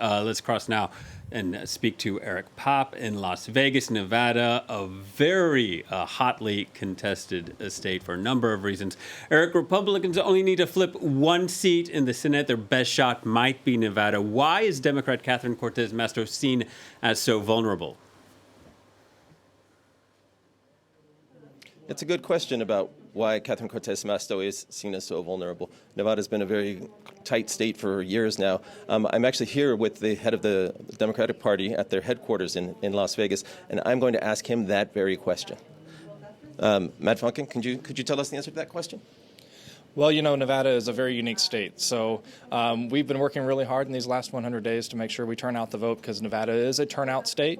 Let's cross now and speak to Eric Pape in Las Vegas, Nevada, a very hotly contested state for a number of reasons. Eric, Republicans only need to flip one seat in the Senate. Their best shot might be Nevada. Why is Democrat Catherine Cortez Masto seen as so vulnerable? It's a good question about why Catherine Cortez Masto is seen as so vulnerable. Nevada's been a very tight state for years now. I'm actually here with the head of the Democratic Party at their headquarters in Las Vegas, and I'm going to ask him that very question. Matt Finkel, could you tell us the answer to that question? Well, Nevada is a very unique state. So we've been working really hard in these last 100 days to make sure we turn out the vote because Nevada is a turnout state.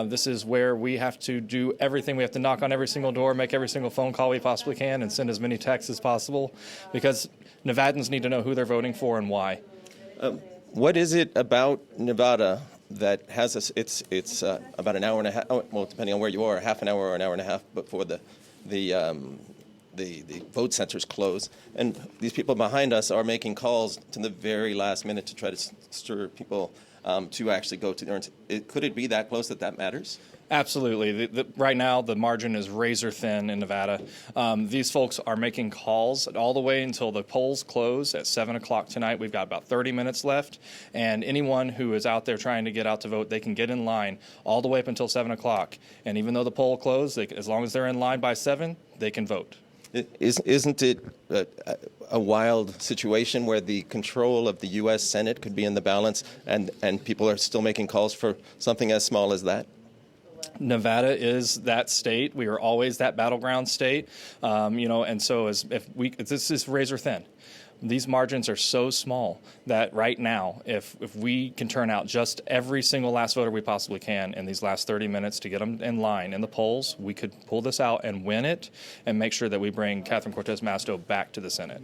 This is where we have to do everything. We have to knock on every single door, make every single phone call we possibly can, and send as many texts as possible because Nevadans need to know who they're voting for and why. What is it about Nevada that has us? It's about an hour and a half, well, depending on where you are, half an hour or an hour and a half before the vote centers close, and these people behind us are making calls to the very last minute to try to stir people to actually go to the urns. Could it be that close that matters? Absolutely. Right now, the margin is razor thin in Nevada. These folks are making calls all the way until the polls close at 7 o'clock tonight. We've got about 30 minutes left, and anyone who is out there trying to get out to vote, they can get in line all the way up until 7 o'clock. And even though the poll closed, as long as they're in line by 7, they can vote. Isn't it a wild situation where the control of the U.S. Senate could be in the balance and people are still making calls for something as small as that? Nevada is that state. We are always that battleground state, and so this is razor thin. These margins are so small that right now, if we can turn out just every single last voter we possibly can in these last 30 minutes to get them in line in the polls, we could pull this out and win it and make sure that we bring Catherine Cortez Masto back to the Senate.